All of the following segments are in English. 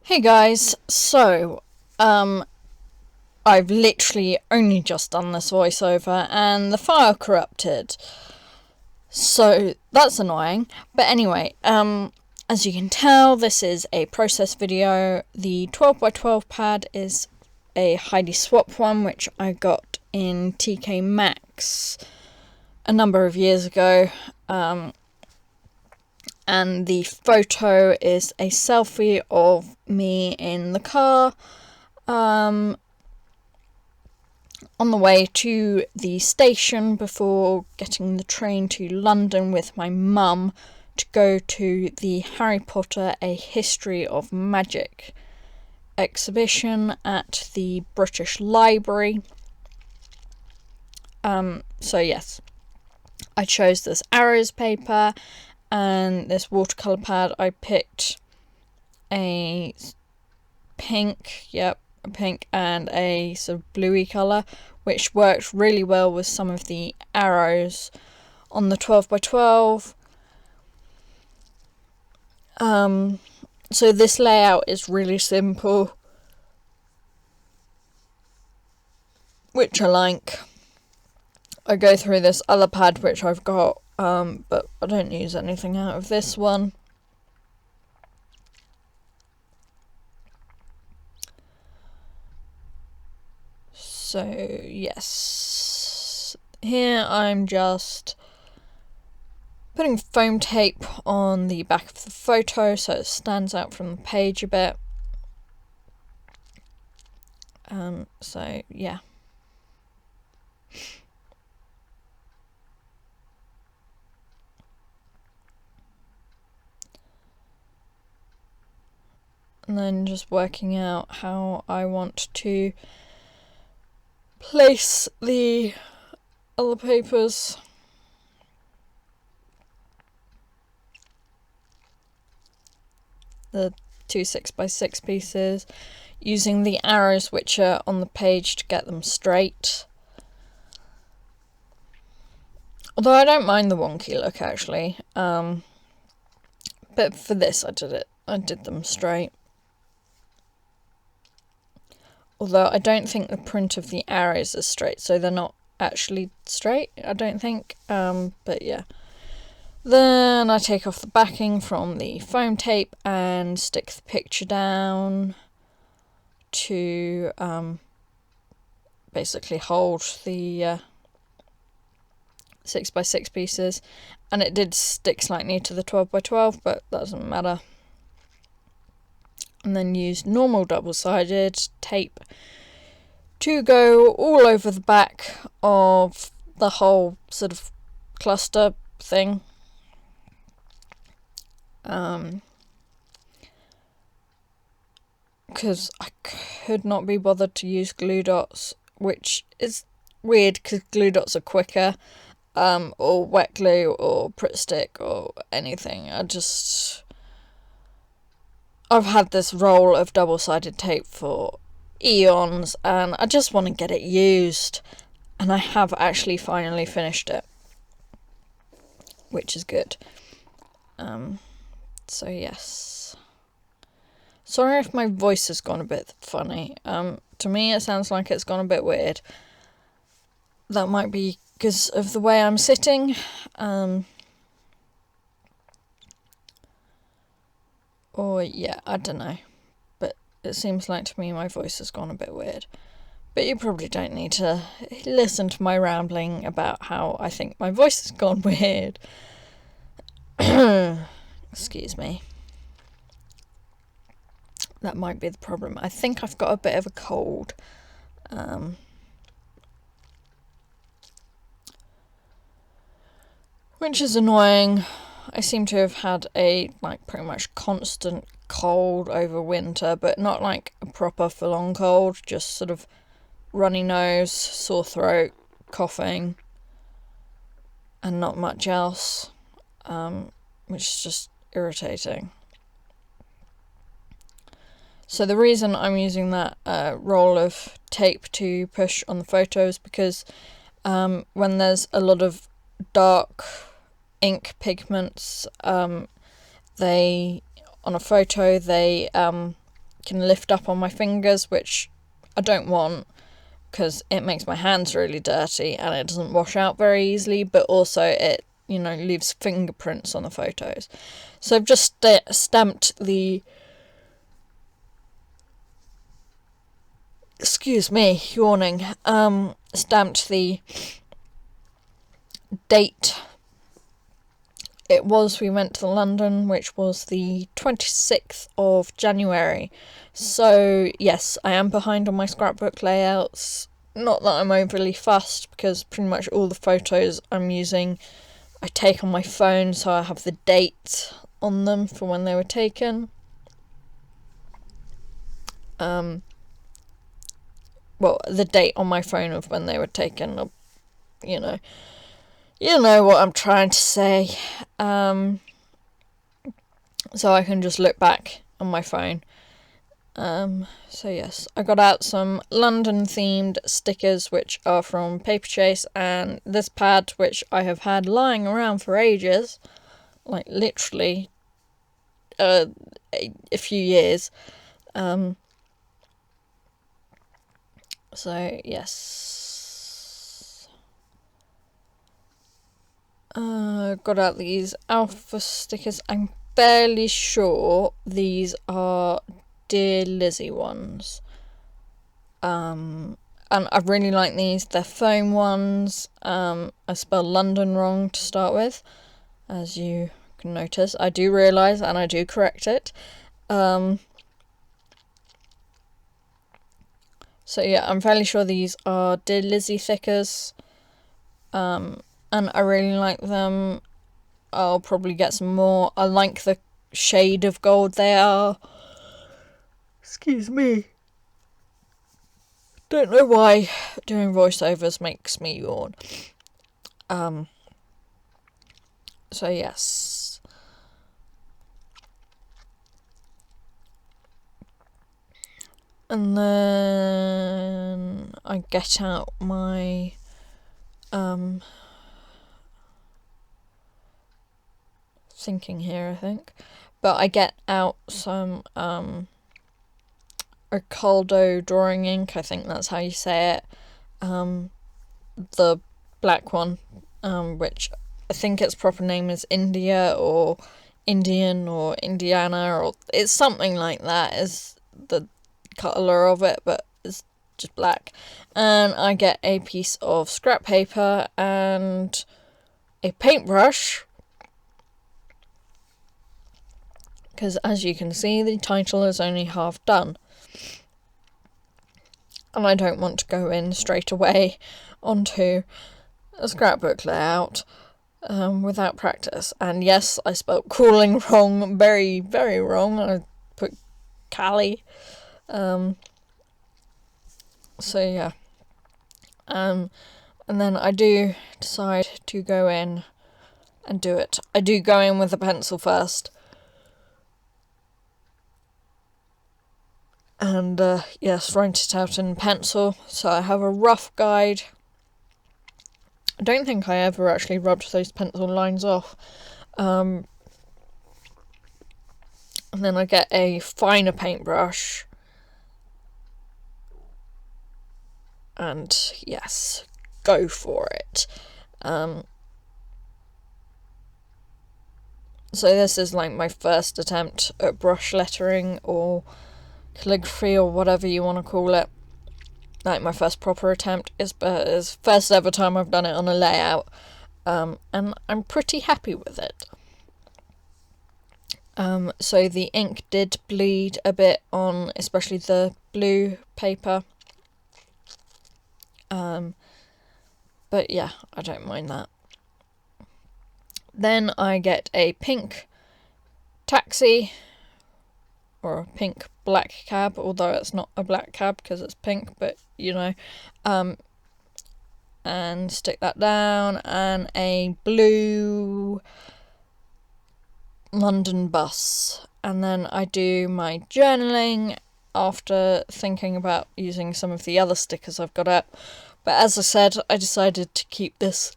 Hey guys, I've literally only just done this voiceover and the file corrupted. So that's annoying. But anyway, as you can tell, this is a process video. The 12x12 pad is a Heidi Swap one, which I got in TK Maxx a number of years ago. And the photo is a selfie of me in the car on the way to the station before getting the train to London with my mum to go to the Harry Potter A History of Magic exhibition at the British Library. So yes, I chose this Arrows paper and this watercolour pad. I picked a pink, a pink and a sort of bluey colour, which worked really well with some of the arrows on the 12x12. So this layout is really simple, which I like. I go through this other pad which I've got, but I don't use anything out of this one. So yes, here I'm just putting foam tape on the back of the photo so it stands out from the page a bit. So yeah. And then just working out how I want to place the other papers. The two 6x6 pieces, using the arrows which are on the page to get them straight. Although I don't mind the wonky look actually, but for this I did them straight. Although I don't think the print of the arrows is straight, so they're not actually straight, I don't think, but yeah. Then I take off the backing from the foam tape and stick the picture down to basically hold the 6x6 pieces, and it did stick slightly to the 12x12, but that doesn't matter. And then use normal double-sided tape to go all over the back of the whole sort of cluster thing. Because I could not be bothered to use glue dots, which is weird because glue dots are quicker, or wet glue or Pritt stick or anything. I've had this roll of double-sided tape for eons and I just want to get it used, and I have actually finally finished it, which is good. So yes, sorry if my voice has gone a bit funny. To me it sounds like it's gone a bit weird. That might be because of the way I'm sitting, or yeah, I don't know, but it seems like to me my voice has gone a bit weird. But you probably don't need to listen to my rambling about how I think my voice has gone weird. Excuse me. That might be the problem. I think I've got a bit of a cold. Which is annoying. I seem to have had a pretty much constant cold over winter, but not like a proper full-on cold, just sort of runny nose, sore throat, coughing, and not much else, which is just irritating. So the reason I'm using that roll of tape to push on the photo is because when there's a lot of dark ink pigments, they on a photo they can lift up on my fingers, which I don't want because it makes my hands really dirty and it doesn't wash out very easily, but also it, leaves fingerprints on the photos. So I've just stamped the... Excuse me, yawning. Stamped the date. We went to London, which was the 26th of January. So, yes, I am behind on my scrapbook layouts. Not that I'm overly fussed, because pretty much all the photos I'm using I take on my phone, so I have the date on them for when they were taken. The date on my phone of when they were taken, or, you know what I'm trying to say. So I can just look back on my phone. So yes, I got out some London themed stickers, which are from Paperchase, and this pad, which I have had lying around for ages, like literally a few years. So yes, got out these alpha stickers. I'm fairly sure these are Dear Lizzie ones. And I really like these. They're foam ones. I spelled London wrong to start with, as you can notice. I do realise and I do correct it. So yeah, I'm fairly sure these are Dear Lizzie thickers. And I really like them. I'll probably get some more. I like the shade of gold they are. Excuse me. Don't know why doing voiceovers makes me yawn. So yes. And then I get out my thinking here, I think. But I get out some Ricardo drawing ink, I think that's how you say it. The black one, which I think its proper name is India or Indian or Indiana, or it's something like that is the colour of it, but it's just black. And I get a piece of scrap paper and a paintbrush, because as you can see the title is only half done. And I don't want to go in straight away onto a scrapbook layout without practice. And yes, I spelt crawling wrong, very, very wrong. I put Cali. So yeah. And then I do decide to go in and do it. I do go in with a pencil first. And yes, write it out in pencil. So I have a rough guide. I don't think I ever actually rubbed those pencil lines off. And then I get a finer paintbrush. And yes, go for it. So this is like my first attempt at brush lettering or calligraphy or whatever you want to call it. Like my first proper attempt is first ever time I've done it on a layout, and I'm pretty happy with it. So the ink did bleed a bit on especially the blue paper, but yeah, I don't mind that. Then I get a pink taxi, or a pink black cab, although it's not a black cab because it's pink, but and stick that down, and a blue London bus. And then I do my journaling after thinking about using some of the other stickers I've got up. But as I said, I decided to keep this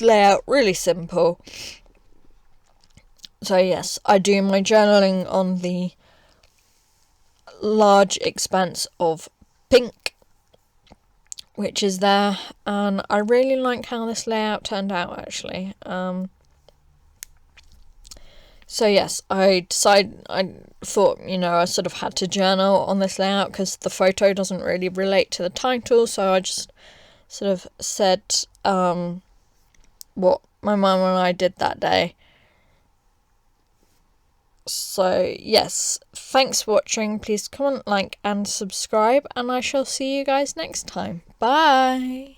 layout really simple. So yes, I do my journaling on the large expanse of pink, which is there, and I really like how this layout turned out actually. So yes, I thought, I sort of had to journal on this layout because the photo doesn't really relate to the title, so I just sort of said what my mum and I did that day. So yes, thanks for watching. Please comment, like and subscribe, and I shall see you guys next time. Bye!